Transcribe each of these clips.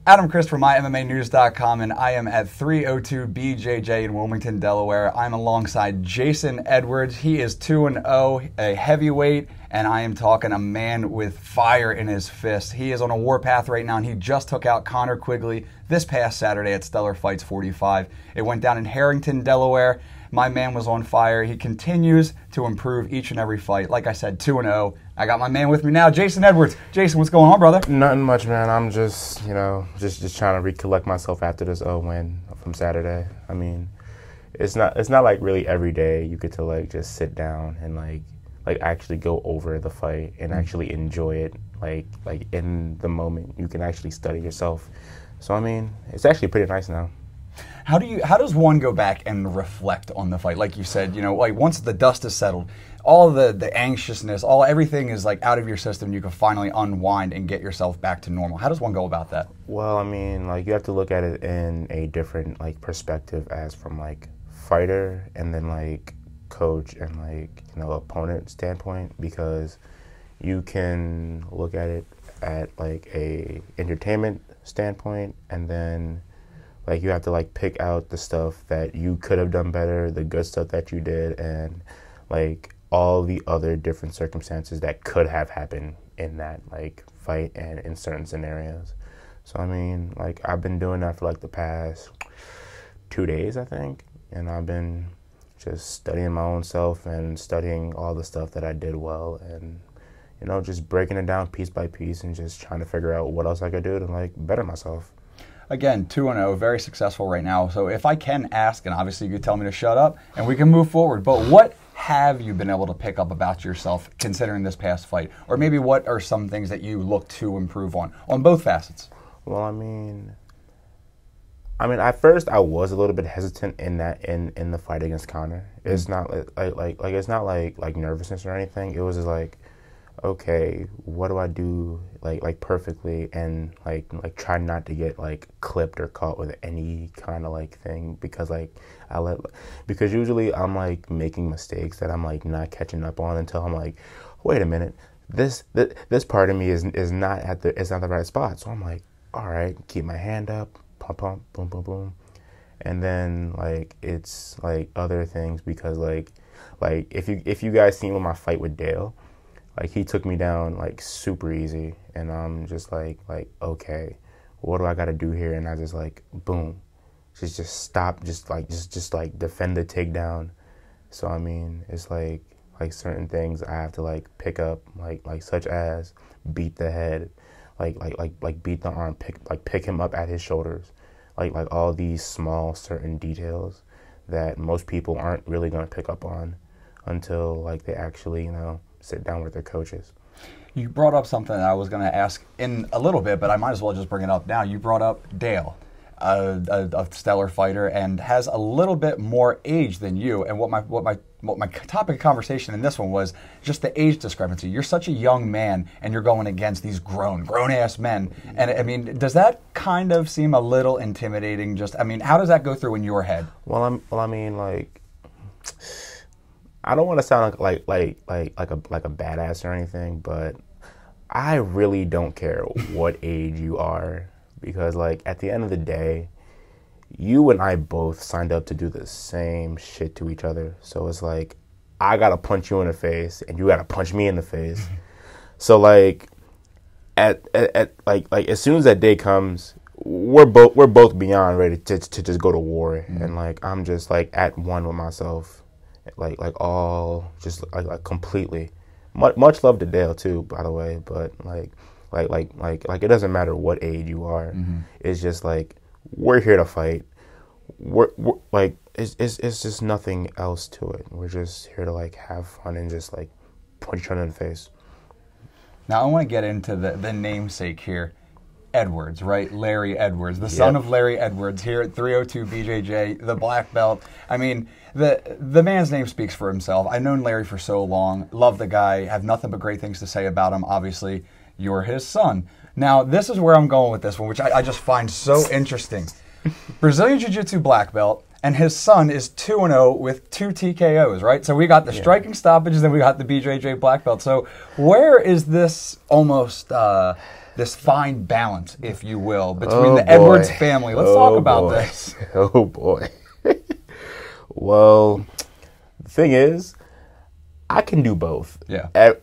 Adam Chris from MyMMAnews.com, and I am at 302 BJJ in Wilmington, Delaware. I'm alongside Jacen Edwards. He is 2-0, a heavyweight, and I am talking a man with fire in his fist. He is on a warpath right now, and he just took out Connor Quigley this past Saturday at Stellar Fights 45. It went down in Harrington, Delaware. My man was on fire. He continues to improve each and every fight. Like I said, 2-0. I got my man with me now, Jacen Edwards. Jacen, what's going on, brother? Nothing much, man. I'm just, just trying to recollect myself after this win from Saturday. I mean, it's not like really every day you get to like just sit down and like actually go over the fight and actually enjoy it. Like in the moment, you can actually study yourself. So I mean, it's actually pretty nice now. How does one go back and reflect on the fight? Like you said, like once the dust is settled, all the anxiousness, everything is like out of your system. You can finally unwind and get yourself back to normal. How does one go about that? Well, I mean, like you have to look at it in a different like perspective, as from like fighter and then like coach and like opponent standpoint, because you can look at it at like a entertainment standpoint, and then like you have to like pick out the stuff that you could have done better, the good stuff that you did, and like all the other different circumstances that could have happened in that like fight and in certain scenarios. So I mean, like I've been doing that for like the past 2 days, I think, and I've been just studying my own self and studying all the stuff that I did well, and just breaking it down piece by piece and just trying to figure out what else I could do to like better myself. Again, 2-0, very successful right now. So if I can ask, and obviously you could tell me to shut up, and we can move forward, but what have you been able to pick up about yourself considering this past fight? Or maybe what are some things that you look to improve on both facets? Well, I mean, at first I was a little bit hesitant in the fight against Connor. It's not it's not like nervousness or anything. It was just like, okay, what do I do like perfectly, and like try not to get like clipped or caught with any kind of like thing, because because usually I'm like making mistakes that I'm like not catching up on until I'm like, wait a minute, this part of me is not it's not the right spot. So I'm like, all right, keep my hand up, pump, boom, boom, boom, and then like it's like other things, because like if you guys seen my fight with Dale. Like, he took me down, like, super easy, and I'm just like, okay, what do I got to do here? And I just, like, boom, just stop, just defend the takedown. So, I mean, it's like certain things I have to, like, pick up, like such as beat the head, like beat the arm, pick him up at his shoulders, like all these small certain details that most people aren't really going to pick up on until, like, they actually, sit down with their coaches. You brought up something that I was going to ask in a little bit, but I might as well just bring it up now. You brought up Dale, a stellar fighter, and has a little bit more age than you. And what my topic of conversation in this one was just the age discrepancy. You're such a young man, and you're going against these grown-ass men. And I mean, does that kind of seem a little intimidating? How does that go through in your head? Well, I mean, like, I don't want to sound like a badass or anything, but I really don't care what age you are, because like at the end of the day, you and I both signed up to do the same shit to each other. So it's like I gotta punch you in the face and you gotta punch me in the face. So like at as soon as that day comes, we're both beyond ready to just go to war, and like I'm just like at one with myself. Like all just like completely. Much love to Dale too, by the way. But like it doesn't matter what age you are. Mm-hmm. It's just like we're here to fight. We're like it's just nothing else to it. We're just here to like have fun and just like punch each other in the face. Now I want to get into the namesake here. Edwards, right? Larry Edwards, the son of Larry Edwards, here at 302 BJJ, the black belt. I mean, the man's name speaks for himself. I've known Larry for so long, love the guy, have nothing but great things to say about him. Obviously, you're his son. Now, this is where I'm going with this one, which I just find so interesting. Brazilian Jiu-Jitsu black belt, and his son is 2-0 with 2 TKOs, right? So we got the striking stoppages, then we got the BJJ black belt. So where is this almost this fine balance, if you will, between the Edwards family. Let's talk about this. Oh boy. Well, the thing is, I can do both. Yeah. I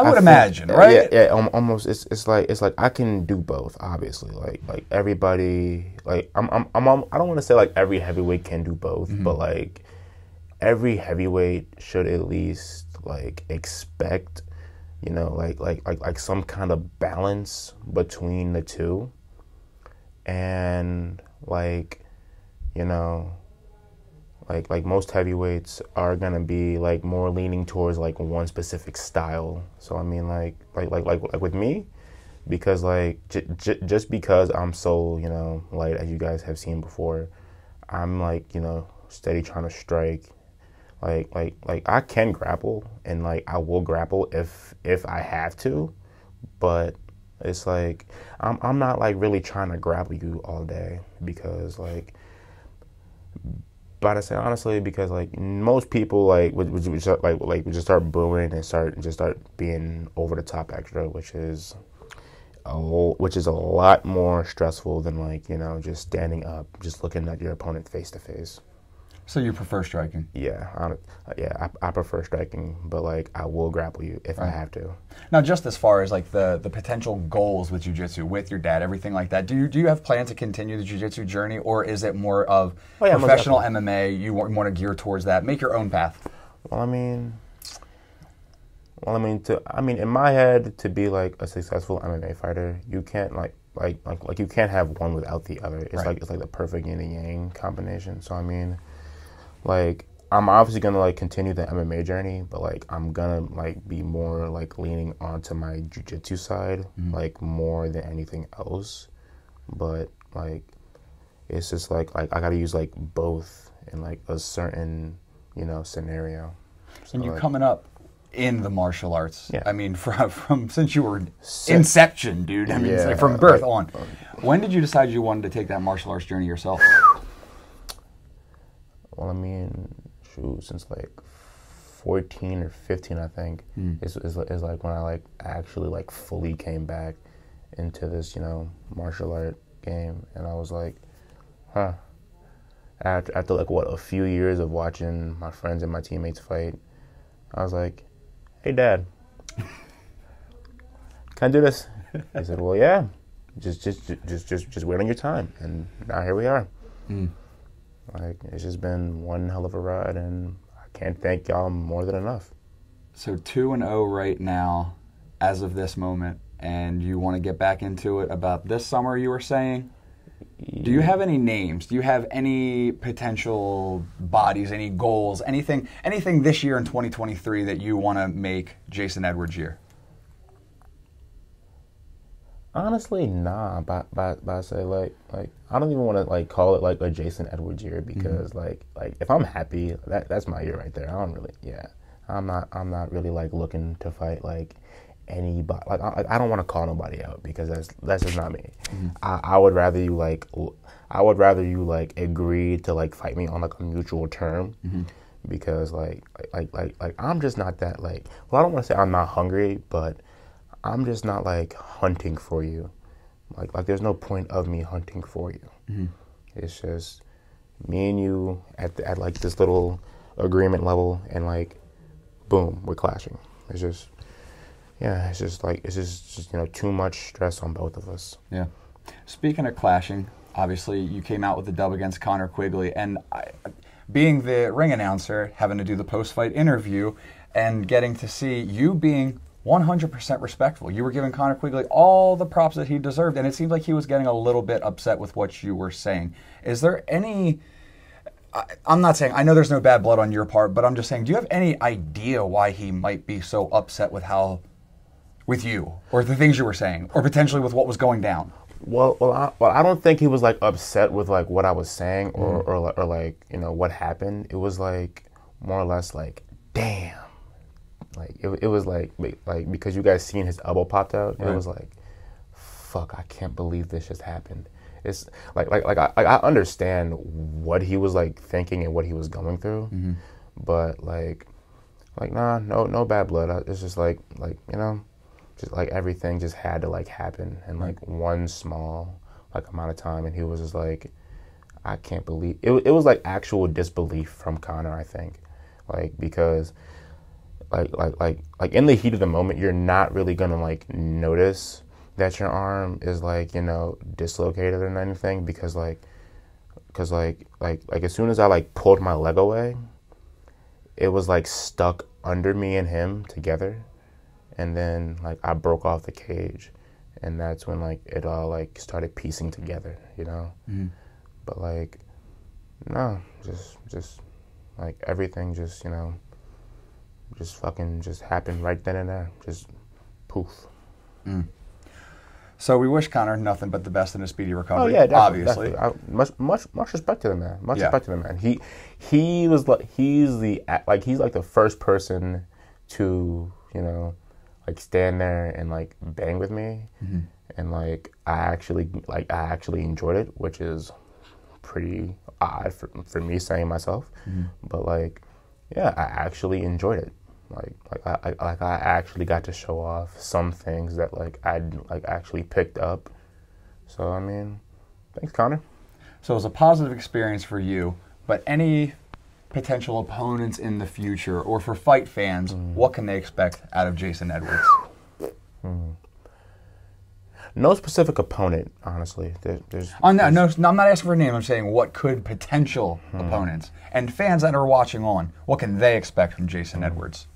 would imagine, right? Yeah. Almost. It's like I can do both. Obviously, like everybody. Like I don't want to say like every heavyweight can do both, but like every heavyweight should at least like expect, like some kind of balance between the two, and like like most heavyweights are gonna be like more leaning towards like one specific style. So I mean like with me, because like just because I'm so light, as you guys have seen before, I'm like steady trying to strike. Like I can grapple, and like I will grapple if I have to, but it's like I'm not like really trying to grapple you all day, because like. But I say honestly, because like most people would just start booing and start being over the top extra, which is a lot more stressful than like just standing up, just looking at your opponent face to face. So you prefer striking? Yeah, I prefer striking, but like I will grapple you if I have to. Now, just as far as like the potential goals with jiu-jitsu, with your dad, everything like that, do you have plans to continue the jiu-jitsu journey, or is it more of professional MMA? You want to gear towards that, make your own path? Well, I mean, in my head, to be like a successful MMA fighter, you can't like you can't have one without the other. It's like the perfect yin and yang combination. So I mean. Like, I'm obviously gonna like continue the MMA journey, but like I'm gonna like be more like leaning onto my jiu-jitsu side, like more than anything else. But like, it's just like I gotta use like both in like a certain scenario. So, and you're like, coming up in the martial arts. Yeah. I mean, from since you were inception, dude. I mean, it's like from birth on. When did you decide you wanted to take that martial arts journey yourself? Well, I mean, since like 14 or 15, I think, is like when I like actually like fully came back into this, martial art game, and I was like, After like a few years of watching my friends and my teammates fight, I was like, "Hey, Dad, can I do this?" He said, "Well, yeah, just wait on your time," and now here we are. Like, it's just been one hell of a ride, and I can't thank y'all more than enough. So 2-0 right now, as of this moment, and you want to get back into it about this summer, you were saying? Do you have any names? Do you have any potential bodies, any goals, anything this year in 2023 that you want to make Jacen Edwards' year? Honestly, nah. But I say like I don't even want to like call it like a Jacen Edwards year, because like if I'm happy, that's my year right there. I'm not really like looking to fight like anybody. Like I don't want to call nobody out, because that's just not me. I would rather you like agree to like fight me on like a mutual term, because like I'm just not that like. Well, I don't want to say I'm not hungry, but I'm just not like hunting for you. Like there's no point of me hunting for you. It's just me and you at like this little agreement level, and like boom, we're clashing. It's just too much stress on both of us. Yeah. Speaking of clashing, obviously you came out with the dub against Connor Quigley, and being the ring announcer, having to do the post-fight interview, and getting to see you being 100% respectful. You were giving Connor Quigley all the props that he deserved, and it seemed like he was getting a little bit upset with what you were saying. Is there any... I'm not saying... I know there's no bad blood on your part, but I'm just saying, do you have any idea why he might be so upset with you, or the things you were saying, or potentially with what was going down? Well, I don't think he was like upset with like what I was saying, or like what happened. It was like more or less like, damn. Like it was like because you guys seen his elbow popped out. Right. It was like, fuck, I can't believe this just happened. It's like I understand what he was like thinking and what he was going through, but like nah, no bad blood. It's just like just like everything just had to like happen in like one small like amount of time, and he was just like, I can't believe it. It was like actual disbelief from Connor, I think, like because like in the heat of the moment, you're not really gonna like notice that your arm is like, you know, dislocated or anything, because as soon as I like pulled my leg away, it was like stuck under me and him together, and then like I broke off the cage, and that's when like it all like started piecing together, you know. But like no, just like everything just, you know, just fucking just happened right then and there, just poof. So we wish Connor nothing but the best in a speedy recovery. Oh yeah, definitely, obviously. Definitely. Much respect to the man. Much respect to the man. He was like he's like the first person to, you know, like stand there and like bang with me, and like I actually enjoyed it, which is pretty odd for me saying myself, but like yeah, I actually enjoyed it. I actually got to show off some things that like I like actually picked up. So I mean, thanks, Connor. So it was a positive experience for you, but any potential opponents in the future, or for fight fans, what can they expect out of Jacen Edwards? No specific opponent, honestly. I'm not asking for a name. I'm saying what could potential opponents and fans that are watching on, what can they expect from Jacen Edwards?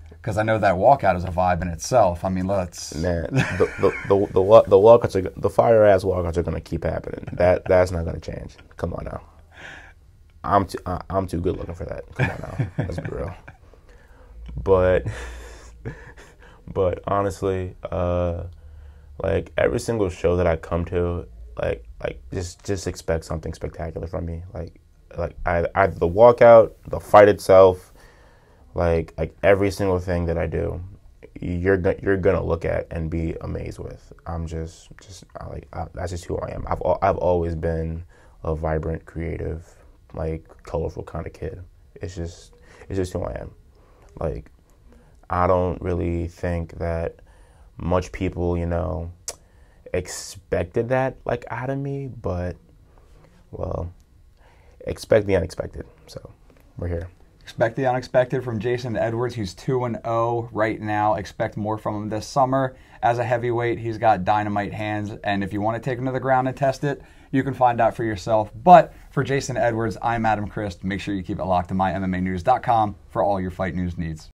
Because I know that walkout is a vibe in itself. I mean, let's. Man, the walkouts the fire ass walkouts are gonna keep happening. That's not gonna change. Come on now. I'm too good looking for that. Come on now. Let's be real. But honestly, like every single show that I come to, like just expect something spectacular from me. Like either the walkout, the fight itself, like every single thing that I do, you're gonna look at and be amazed with. I'm just that's just who I am. I've always been a vibrant, creative, like colorful kind of kid. It's just who I am. Like I don't really think that much people, you know, expected that like out of me, but well, expect the unexpected. So we're here. Expect the unexpected from Jacen Edwards. He's 2-0 right now. Expect more from him this summer. As a heavyweight, he's got dynamite hands, and if you want to take him to the ground and test it, you can find out for yourself. But for Jacen Edwards, I'm Adam Christ. Make sure you keep it locked to mymmanews.com for all your fight news needs.